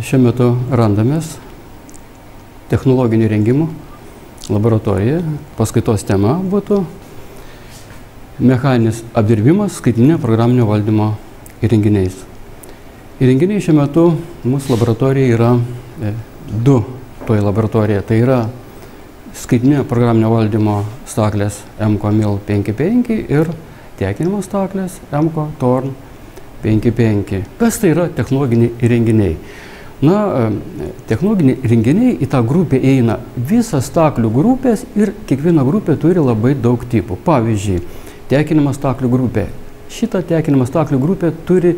šiuo metu randamės technologinių rengimų laboratorijoje. Paskaitos tema būtų mechaninis apdirbimas skaitmeninio programinio valdymo įrenginiais. Įrenginiai šiuo metu mūsų laboratorijoje yra du toje laboratorijoje. Tai yra skaitmeninio programinio valdymo staklės EMCO MIL 5.5 ir tekinimo staklės EMCO TORN 5.5. Kas tai yra technologiniai įrenginiai? Technologiniai įrenginiai į tą grupę eina visas staklių grupės ir kiekviena grupė turi labai daug tipų. Pavyzdžiui, tekinimo staklių grupė. Šitą tekinimo staklių grupė turi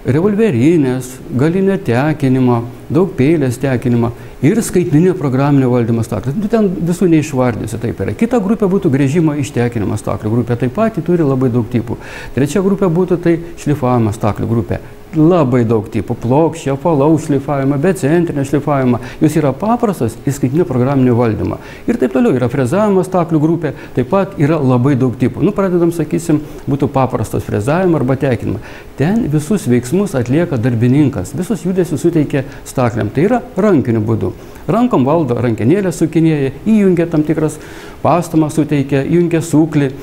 revolverinės, galinę tekinimą, daug peilės tekinimą ir skaitmeninio programinio valdymo staklės. Ten visų neišvardysiu, taip yra. Kita grupė būtų gręžimo ištekinimo staklių grupė, taip pat turi labai daug tipų. Trečia grupė būtų tai šlifavimo staklių grupė. Labai daug tipų, plokščio, apvalaus šlifavimą, becentrinio šlifavimą. Jos yra paprastos į skaitmeninio programinio valdymą. Ir taip toliau yra frezavimo staklių grupė, taip pat yra labai daug tipų. Pradedam, sakysim, būtų paprastas frezavimo arba tekinimo. Ten visus veiksmus atlieka darbininkas, visus judesius suteikia stakliam. Tai yra rankiniu būdu. Rankom valdo rankenėlę sukinėja, įjungia tam tikras pastamas suteikia, įjungia suklį.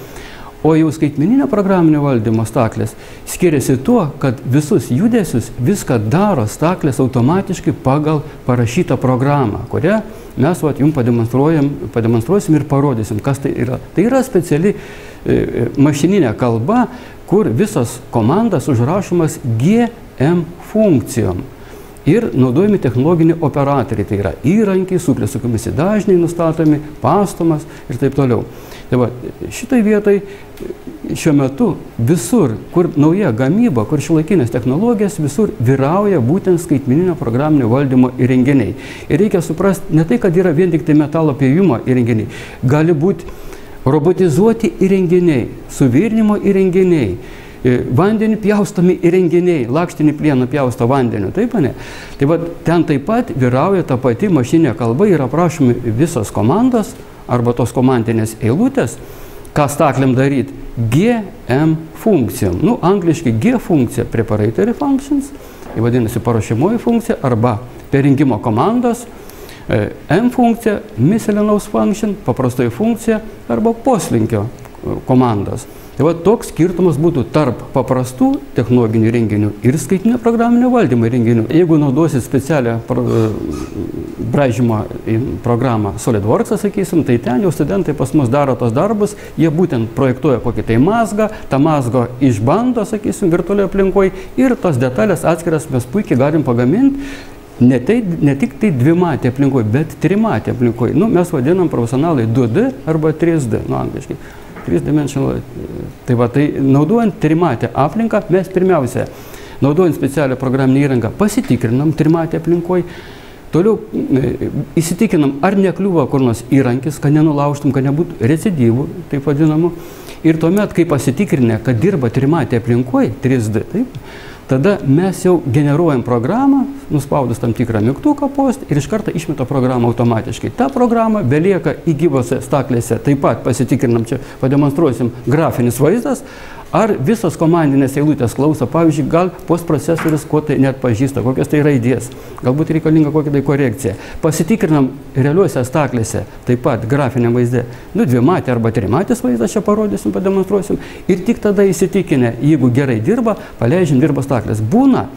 O jau skaitmeninio programinio valdymo staklės skiriasi tuo, kad visus judesius viską daro staklės automatiškai pagal parašytą programą, kurią mes jums pademonstruosim ir parodysim, kas tai yra. Tai yra speciali mašininė kalba, kur visas komandas užrašomas GM funkcijom. Ir naudojami technologiniai operatoriai, tai yra įrankiai, suklės sukamisi dažniai nustatomi, pastomas ir taip toliau. Tai va, šitai vietai šiuo metu visur, kur nauja gamyba, kur šiuolaikinės technologijas, visur vyrauja būtent skaitmeninio programinio valdymo įrenginiai. Ir reikia suprasti, ne tai, kad yra vien tik tai metalo pjovimo įrenginiai, gali būti robotizuoti įrenginiai, suvirinimo įrenginiai, vandenį pjaustomi įrenginiai, lakštinį plieną pjausto vandeniu, taip, ne? Tai va, ten taip pat vyrauja ta pati mašininė kalba ir aprašomi visas komandas arba tos komandinės eilutės, ką staklėm daryti, GM funkcijom. Angliškai G funkcija, preparatory functions, vadinasi paruošiamoji funkcija, arba perjungimo komandos, M funkcija, miscellaneous function, paprastoji funkcija, arba poslinkio komandos. Tai va, toks skirtumas būtų tarp paprastų technologinių renginių ir skaitmeninio programinio valdymo renginių. Jeigu naudosit specialią braižymo programą SolidWorks, sakysim, tai ten jau studentai pas mus daro tos darbus, jie būtent projektuoja kokį tai mazgą, tą mazgą išbando, sakysim, virtualioje aplinkoje ir tos detalės atskiras mes puikiai galim pagaminti. Ne tik tai dvimatė aplinkoje, bet trimatė aplinkoje. Mes vadinam profesionalai 2D arba 3D, angliškai. 3-dimensional. Tai va, tai naudojant trimatę aplinką, mes pirmiausia, naudojant specialią programinę įrangą, pasitikrinam trimatę aplinkoje, toliau įsitikinam, ar nekliūva kur nors įrankis, kad nenulaužtum, kad nebūtų recidyvų, taip vadinamų. Ir tuomet, kai pasitikrinę, kad dirba trimatė aplinkoje, 3D, taip, tada mes jau generuojam programą, nuspaudus tam tikrą mygtuką post ir iš karto išmeta programą automatiškai. Ta programa belieka įgyvose staklėse, taip pat pasitikrinam, čia pademonstruosim grafinis vaizdas, ar visos komandinės eilutės klauso, pavyzdžiui, gal postprocesorius ko tai net pažįsta, kokios tai raidės, galbūt reikalinga kokia tai korekcija. Pasitikrinam realiuose staklėse, taip pat grafiniam vaizde, dvimatė arba trimatės vaizdas, čia parodysim, pademonstruosim, ir tik tada įsitikinę, jeigu gerai dirba, paleidžiam, dirba staklės. Būna,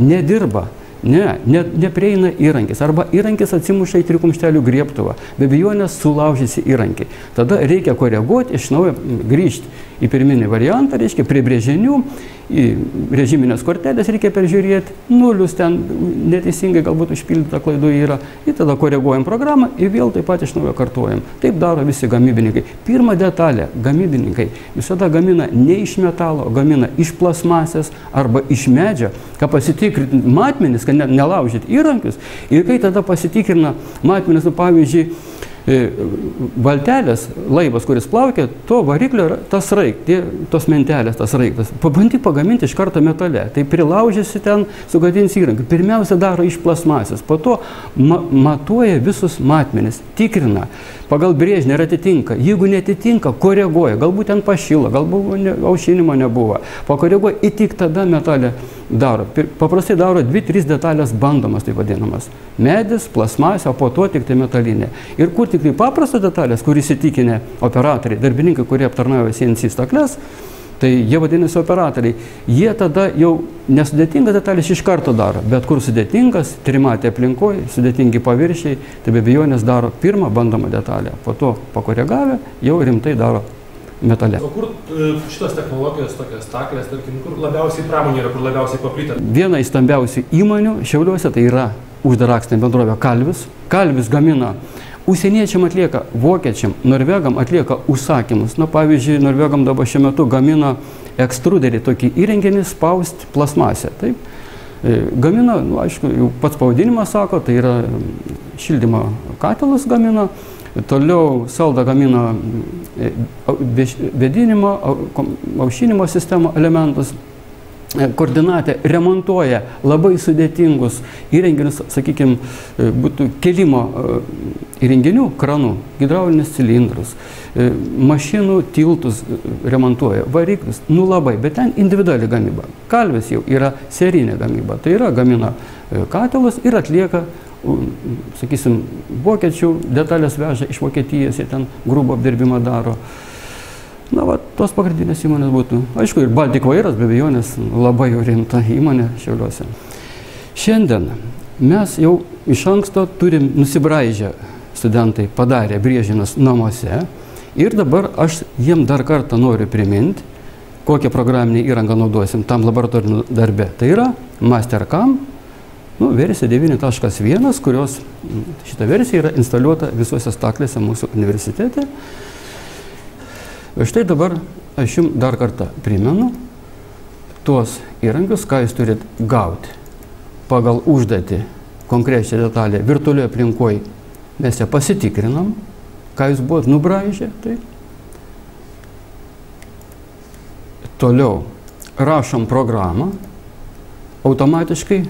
nedirba. Neprieina įrankis, arba įrankis atsimuša į trikumštelių griebtuvą, be abejonės sulaužysi įrankį. Tada reikia koreguoti, iš naujo grįžti į pirminį variantą, reiškia prie brėžinių, į režiminės kortelės reikia peržiūrėti, nulius ten neteisingai galbūt užpildyta klaidų yra, ir tada koreguojam programą ir vėl taip pat iš naujo kartuojam. Taip daro visi gamybininkai. Pirma detalė, gamybininkai visada gamina ne iš metalo, gamina iš plasmasės arba iš medžio, kad pasitikrinti matmenis, kad nelaužyti įrankius, ir kai tada pasitikrina matmenis, pavyzdžiui, valtelės, laivas, kuris plaukia, to variklio tas tos mentelės, tas raiktas. Pabandyk pagaminti iš karto metale. Tai prilaužysi ten, sugadins įrankį. Pirmiausia daro iš plasmasės, po to matuoja visus matmenis, tikrina pagal brėžinį, ar atitinka. Jeigu netitinka, koreguoja. Galbūt ten pašilo, galbūt aušinimo nebuvo. Pakoreguoja ir tik tada metalė daro? Paprastai daro 2-3 detalės bandomas, taip vadinamas. Medis, plasmasė, o po to tik tai metalinė. Ir kur tik tai paprastas detalės, kur įsitikinę operatoriai, darbininkai, kurie aptarnauja CNC stakles, tai jie vadinasi operatoriai. Jie tada jau nesudėtingas detalės iš karto daro, bet kur sudėtingas, trimatė aplinkoje, sudėtingi paviršiai, tai be abejonės daro pirmą bandomą detalę. Po to pakoregavę jau rimtai daro metale. O kur šitos technologijos, tokios staklės, tarkim, kur labiausiai pramonė yra, kur labiausiai paplitę? Viena iš stambiausių įmonių Šiauliuose tai yra uždaraktinė bendrovė Kalvis. Kalvis gamina, užsieniečiam atlieka, vokiečiam, norvegam atlieka užsakymus. Na, pavyzdžiui, norvegam dabar šiuo metu gamina ekstruderį, tokį įrenginį spausti plasmasę. Taip? Gamina, nu, aišku, jau pats pavadinimas sako, tai yra šildymo katilus gamina. Toliau Salda gamina vėdinimo, aušinimo sistemo elementus. Koordinatė remontuoja labai sudėtingus įrenginius, sakykime, būtų kelimo įrenginių, kranų, hidraulinius cilindrus, mašinų tiltus remontuoja, variklius, nu labai, bet ten individuali gamyba. Kalvis jau yra serinė gamyba, tai yra gamina katilus ir atlieka, sakysim, vokiečių detalės veža iš Vokietijos, jie ten grubų apdirbimą daro. Na, va, tos pagrindinės įmonės būtų. Aišku, ir Baltic Vairas, be abejonės, labai jau rimta įmonė Šiauliuose. Šiandien mes jau iš anksto turim nusibraižę, studentai padarė brėžinius namuose ir dabar aš jiem dar kartą noriu priminti, kokią programinę įrangą naudosim tam laboratoriniu darbe. Tai yra Mastercam, versija 9.1, kurios šita versija yra instaliuota visuose staklėse mūsų universitete. Štai dabar aš jums dar kartą primenu tuos įrankius, ką jūs turit gauti pagal užduotį konkrečią detalę virtualioje aplinkoje. Mes ją pasitikrinam, ką jūs buvot nubraižę. Tai. Toliau rašom programą, automatiškai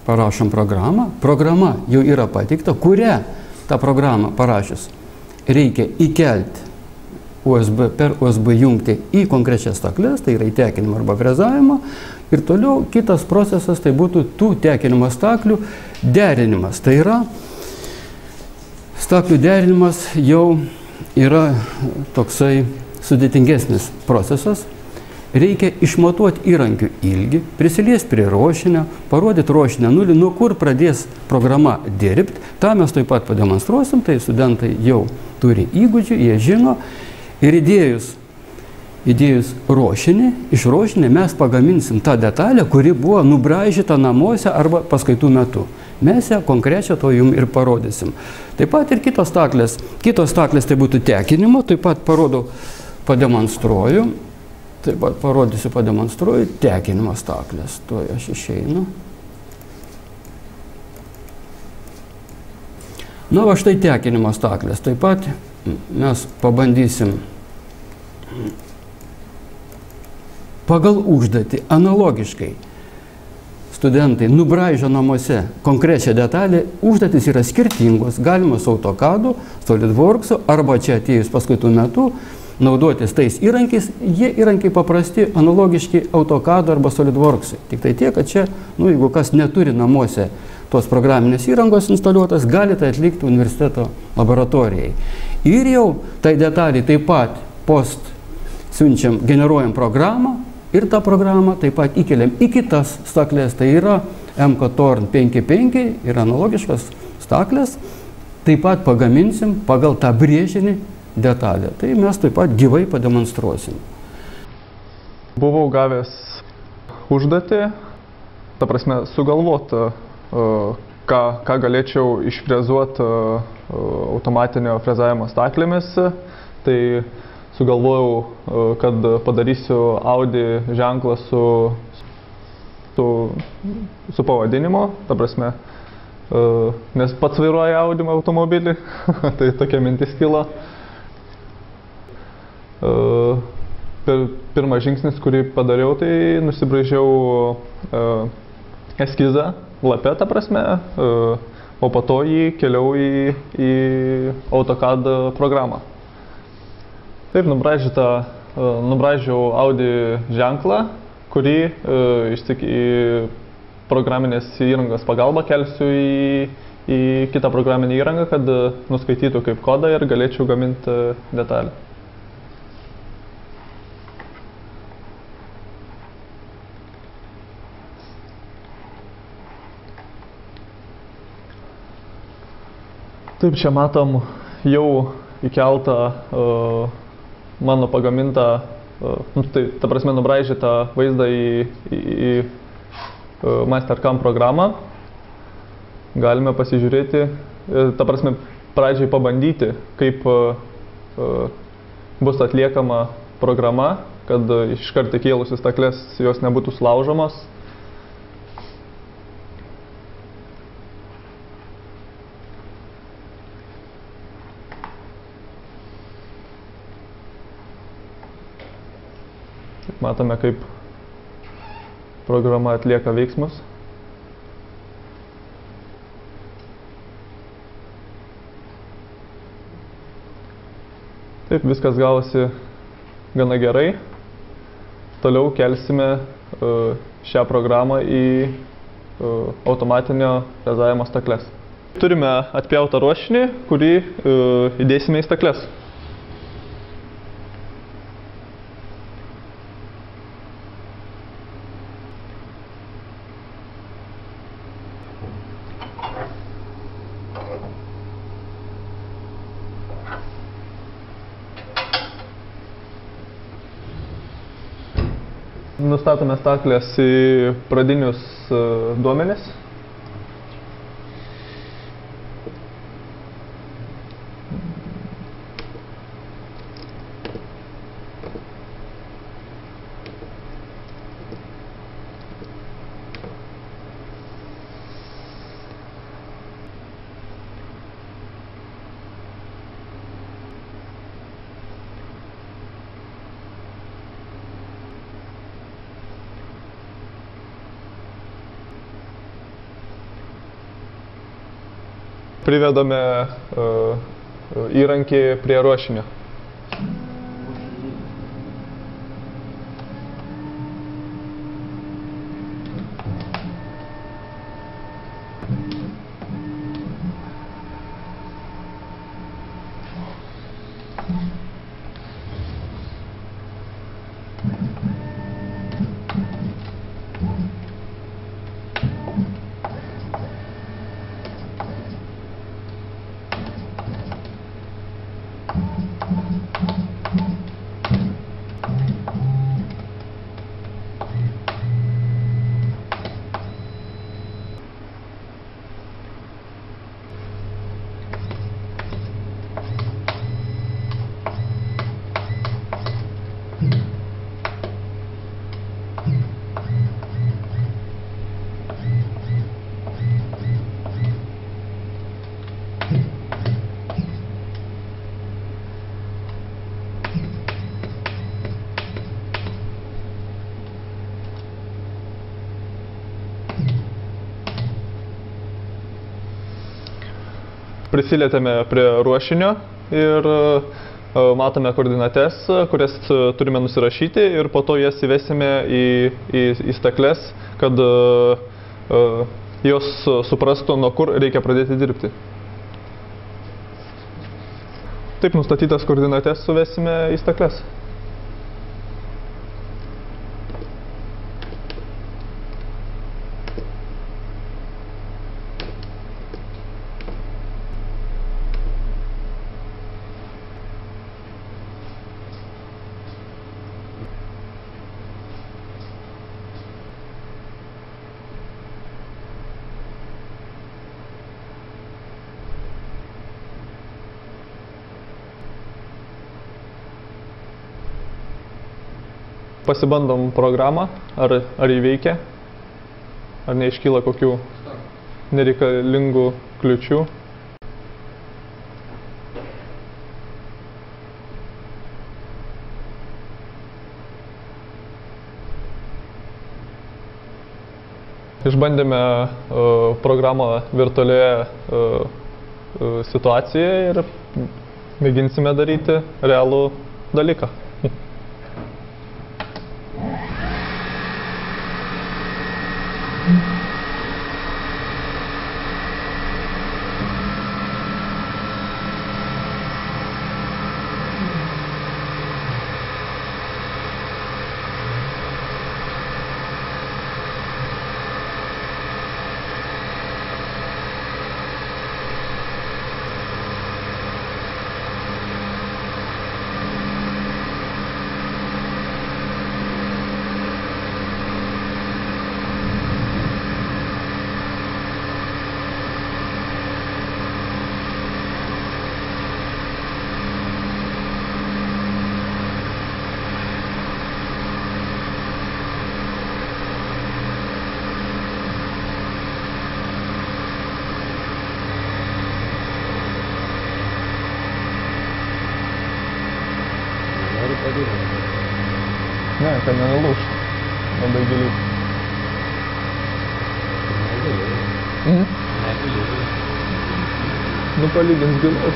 parašom programą, programa jau yra pateikta, kurią tą programą parašius reikia įkelti per USB jungti į konkrečias stakles, tai yra įtekinimą arba frezavimą, ir toliau kitas procesas tai būtų tų tekinimo staklių derinimas. Tai yra staklių derinimas jau yra toksai sudėtingesnis procesas. Reikia išmatuoti įrankių ilgį, prisiliesti prie rošinio, parodyti rošinio nulį, nuo kur pradės programa dirbti. Ta mes taip pat pademonstruosim, tai studentai jau turi įgūdžių, jie žino. Ir įdėjus rošinį, iš rošinio mes pagaminsim tą detalę, kuri buvo nubraižyta namuose arba paskaitų metu. Mes ją konkrečią to jums ir parodysim. Taip pat ir kitos staklės. Kitos staklės tai būtų tekinimo, taip pat parodau, pademonstruoju. Taip pat parodysiu, pademonstruoju tekinimo staklės. Tuo aš išeinu. Na, va štai tekinimo staklės. Taip pat mes pabandysim pagal užduotį analogiškai. Studentai nubraižo namuose konkrečią detalę, užduotys yra skirtingos, galima su AutoCAD, SolidWorks arba čia atėjus paskaitų metu naudotis tais įrankiais. Jie įrankiai paprasti, analogiški AutoCAD arba SolidWorks. Tik tai tiek, kad čia, jeigu kas neturi namuose tos programinės įrangos instaliuotas, galite atlikti universiteto laboratorijai. Ir jau tai detalį taip pat siunčiam, generuojam programą ir tą programą taip pat įkeliam į kitas staklės. Tai yra MKTorn 5.5 ir analogiškas staklės. Taip pat pagaminsim pagal tą brėžinį detalę. Tai mes taip pat gyvai pademonstruosim. Buvau gavęs užduotį, ta prasme, sugalvoti, ką galėčiau išfrezuoti automatinio frezavimo staklėmis. Tai sugalvojau, kad padarysiu Audi ženklą su pavadinimu, ta prasme, nes pats vairuoju Audi automobilį, tai tokia mintis kilo. Pirmas žingsnis, kurį padariau, tai nusibraižiau eskizą lape, ta prasme, o po to jį keliau į AutoCAD programą. Taip, nubraižiau Audi ženklą, kurį į programinės įrangos pagalba kelsiu į kitą programinę įrangą, kad nuskaitytų kaip kodą ir galėčiau gaminti detalę. Taip, čia matom jau įkeltą mano pagamintą, ta prasme nubraižytą vaizdą į Mastercam programą. Galime pasižiūrėti, ta prasme pradžiai pabandyti, kaip bus atliekama programa, kad iškart įkėlusi stakles jos nebūtų sulaužomos. Matome, kaip programa atlieka veiksmus. Taip, viskas gavosi gana gerai. Toliau kelsime šią programą į automatinio frezavimo stakles. Turime atpjautą ruošinį, kurį įdėsime į stakles. Nustatome staklės į pradinius duomenis. Privedame įrankį prie ruošinio. Prisilietėme prie ruošinio ir matome koordinates, kurias turime nusirašyti ir po to jas įvesime į stakles, kad jos suprastų, nuo kur reikia pradėti dirbti. Taip, nustatytas koordinates suvesime į stakles. Pasibandom programą, ar jį veikia, ar neiškyla kokių nereikalingų kliūčių. Išbandėme programą virtualioje situacijoje ir mėginsime daryti realų dalyką. Ne, kad nenulūžtų. Labai giliai. Nu, palygins giliau.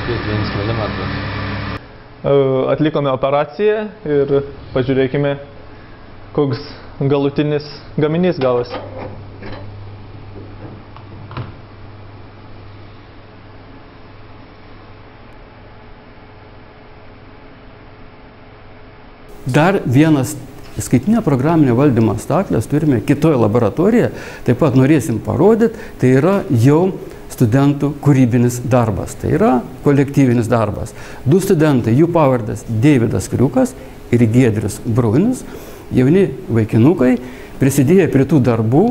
Kiek 1 milimetras. Atlikome operaciją ir pažiūrėkime, koks galutinis gaminys gavosi. Dar vienas skaitinio programinio valdymo stakles turime kitoje laboratorijoje, taip pat norėsim parodyti, tai yra jau studentų kūrybinis darbas, tai yra kolektyvinis darbas. 2 studentai, jų pavardas Deividas Kriukas ir Giedrius Bruinis, jauni vaikinukai, prisidėjo prie tų darbų,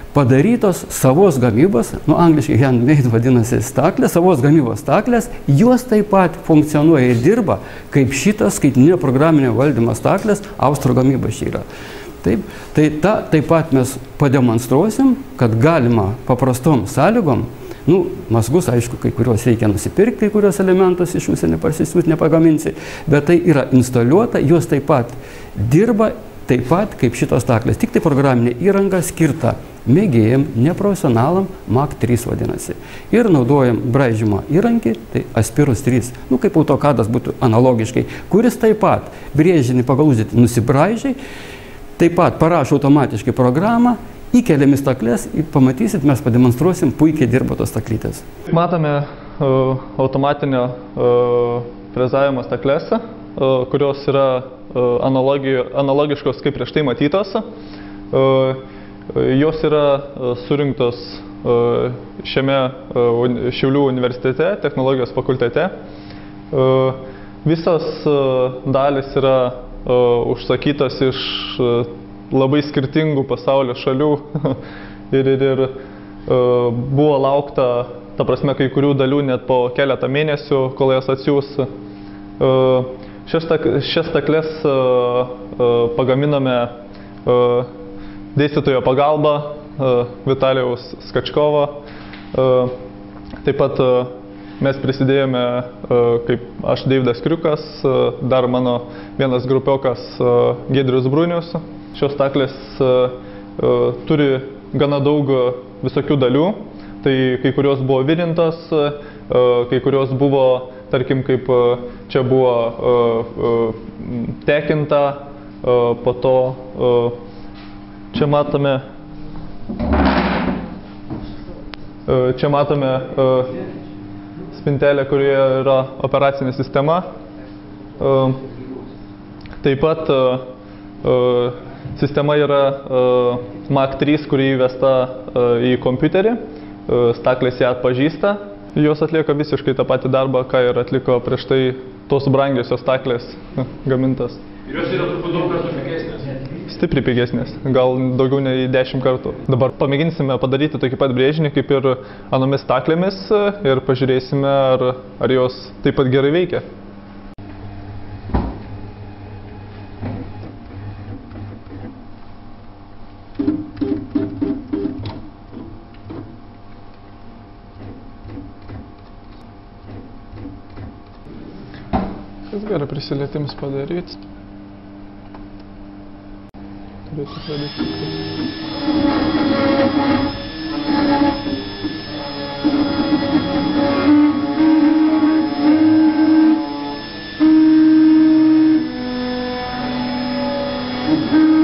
padarytos savos gamybos, angliškai handmade vadinasi staklės, savos gamybos staklės, jos taip pat funkcionuoja ir dirba, kaip šitas skaitinio programinio valdymo staklės Austrų gamybos čia yra. Taip, taip pat mes pademonstruosim, kad galima paprastom sąlygom, mazgus, aišku, kai kuriuos reikia nusipirkti, kai kurios elementus iš užsienio parsisiųsti nepagaminsi, bet tai yra instaliuota, jos taip pat dirba, taip pat kaip šitos staklės, tik tai programinė įranga skirta mėgėjam, neprofesionalam, Mach 3 vadinasi. Ir naudojam braižymo įrankį, tai Aspirus 3, kaip AutoCAD'as būtų analogiškai, kuris taip pat brėžinį pagal užduotį nusibraižai, taip pat parašo automatiškai programą, įkeliam į stakles ir pamatysit, mes pademonstruosim, puikiai dirba tos staklytės. Matome automatinio frezavimo stakles, kurios yra analogiškos kaip prieš tai matytos. Jos yra surinktos šiame Šiaulių universitete, technologijos fakultete. Visos dalys yra užsakytos iš labai skirtingų pasaulio šalių ir buvo laukta, ta prasme, kai kurių dalių net po keletą mėnesių, kol jas atsiūs. Šias stakles pagaminome dėstytojo pagalba, Vitalijaus Skačkovo. Taip pat mes prisidėjome, kaip aš, Deividas Kriukas, dar mano vienas grupiokas Giedrius Bruinius. Šios staklės turi gana daug visokių dalių, tai kai kurios buvo virintos, kai kurios buvo, tarkim, kaip čia buvo tekinta, po to čia matome spintelę, kurioje yra operacinė sistema. Taip pat sistema yra Mach 3, kuri įvesta į kompiuterį. Staklės ją atpažįsta. Jos atlieka visiškai tą patį darbą, ką ir atliko prieš tai tos brangiosios staklės gamintas. Ir jos yra turbūt daug kartų pigesnės. Stipriai pigesnės, gal daugiau nei 10 kartų. Dabar pamėginsime padaryti tokį pat brėžinį kaip ir anomis staklėmis ir pažiūrėsime, ar jos taip pat gerai veikia. Kas gerai prisilietimus padaryti? Turėtų pradėti. Thank you.